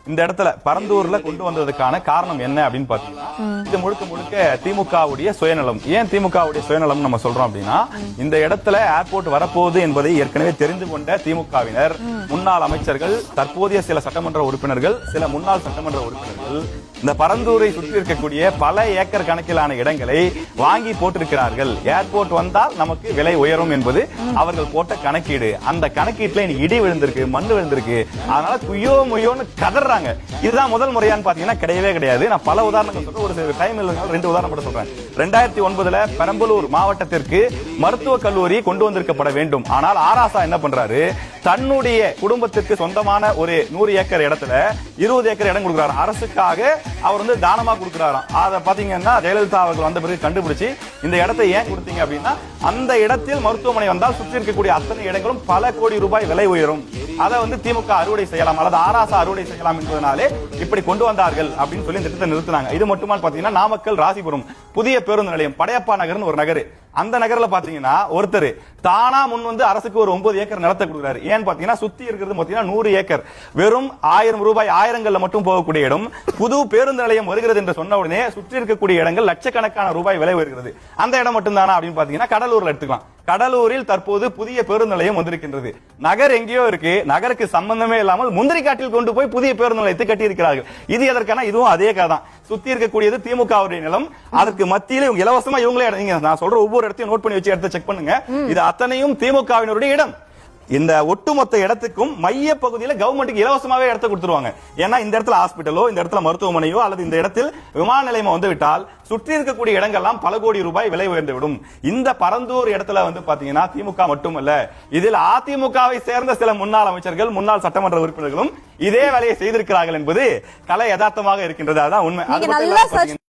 இந்த இடத்துல பரந்தூர்ல கொண்டு வந்ததுக்கான காரணம் என்ன அப்படின்னு பாத்தீங்கன்னா இது முழுக்க முழுக்க திமுகவுடைய சுயநலம். ஏன் திமுகவுடைய சுயநலம் நம்ம சொல்றோம் அப்படின்னா, இந்த இடத்துல ஏர்போர்ட் வரப்போகுது என்பதை ஏற்கனவே தெரிந்து கொண்ட திமுகவினர், முன்னாள் அமைச்சர்கள், தற்போதைய சில சட்டமன்ற உறுப்பினர்கள், சில முன்னாள் சட்டமன்ற உறுப்பினர்கள் இந்த பரந்தூரை சுற்றி இருக்கக்கூடிய பல ஏக்கர் கணக்கிலான இடங்களை வாங்கி போட்டிருக்கிறார்கள். ஏர்போர்ட் வந்தால் நமக்கு விலை உயரும் என்பது அவர்கள் போட்ட கணக்கீடு. அந்த கணக்கீட்டுல இடி விழுந்திருக்கு, மண் விழுந்திருக்கு. அதனால குய்யோ முய்யோன்னு கதறாங்க. இதுதான் முதல் முறையான்னு பாத்தீங்கன்னா கிடையவே கிடையாது. நான் பல உதாரணங்கள் சொல்றேன், ஒரு டைம் இல்லைனாலும் 2 உதாரணம் மட்டும் சொல்றேன். 2009 பெரம்பலூர் மாவட்டத்திற்கு மருத்துவக் கல்லூரி கொண்டு வந்திருக்கப்பட வேண்டும். ஆனால் ஆராசா என்ன பண்றாரு, தன்னுடைய குடும்பத்திற்கு சொந்தமான ஒரு 100 ஏக்கர் இடத்துல 20 ஏக்கர் இடம் கொடுக்கிறார். அரசுக்காக அவர் தானமா கொடுக்கிறாராம். அதை பாத்தீங்கன்னா ஜெயலலிதா அவர்கள் வந்த பிறகு கண்டுபிடிச்சு இந்த இடத்தை ஏன் கொடுத்தீங்க அப்படின்னா, அந்த இடத்தில் மருத்துவமனை வந்தால் சுற்றி இருக்கக்கூடிய அத்தனை இடங்களும் பல கோடி ரூபாய் விலை உயரும். அதை திமுக அறுவடை செய்யலாம் அல்லது ஆராசா அறுவடை செய்யலாம் என்பதனாலே இப்படி கொண்டு வந்தார்கள் அப்படின்னு சொல்லி இந்த திட்டத்தை நிறுத்தினாங்க. இது மட்டுமா பாத்தீங்கன்னா, நாமக்கல் ராசிபுரம் புதிய பேருந்து நிலையம் படையப்பா நகர்னு ஒரு நகர். அந்த நகர்ல பாத்தீங்கன்னா ஒருத்தர் தானா முன் அரசுக்கு ஒரு 9 ஏக்கர் நிலத்தை கொடுக்குறாரு. ஏன்னு பாத்தீங்கன்னா, சுத்தி இருக்கிறது பாத்தீங்கன்னா 100 ஏக்கர், வெறும் 1000 ரூபாய், ஆயிரங்கள்ல மட்டும் போகக்கூடிய இடம். புது பேருந்து நிலையம் வருகிறது என்று சொன்ன உடனே சுற்றி இருக்கக்கூடிய இடங்கள் லட்சக்கணக்கான ரூபாய் விலை வருகிறது. அந்த இடம் மட்டும் தானா அப்படின்னு பாத்தீங்கன்னா, கடலூர்ல எடுத்துக்கலாம். கடலூரில் தற்போது புதிய பேருந்து நிலையம் வந்திருக்கின்றது. நகர் எங்கேயோ இருக்கு, நகருக்கு சம்பந்தமே இல்லாமல் முந்திரிக்காட்டில் கொண்டு போய் புதிய பேருந்து நிலையத்தை கட்டி இருக்கிறார்கள். இது எதற்கான? இதுவும் அதே கதை. சுத்தி இருக்கக்கூடியது திமுகவுடைய நிலம், அதற்கு மத்தியில இவங்க இலவசமா இவங்களே, நான் சொல்ற ஒவ்வொரு இடத்தையும் நோட் பண்ணி வச்சு இடத்தை செக் பண்ணுங்க. இது அத்தனையும் திமுகவினருடைய இடம். இந்த ஒட்டுமொத்த இடத்துக்கும் மைய பகுதியில கவர்மெண்ட்டுக்கு இலவசமாவே இடத்தை கொடுத்துருவாங்க. ஏன்னா இந்த இடத்துல ஹாஸ்பிட்டலோ, இந்த இடத்துல மருத்துவமனையோ அல்லது இந்த இடத்தில் விமான நிலையம் விட்டால் சுற்றி இருக்கக்கூடிய இடங்கள்லாம் பல கோடி ரூபாய் விலை உயர்ந்து விடும். இந்த பரந்தூர் இடத்துல பாத்தீங்கன்னா திமுக மட்டுமல்ல, இதில் அதிமுகவை சேர்ந்த சில முன்னாள் அமைச்சர்கள், முன்னாள் சட்டமன்ற உறுப்பினர்களும் இதே வேலையை செய்திருக்கிறார்கள் என்பது கலை யதார்த்தமாக இருக்கின்றது. அதான் உண்மை.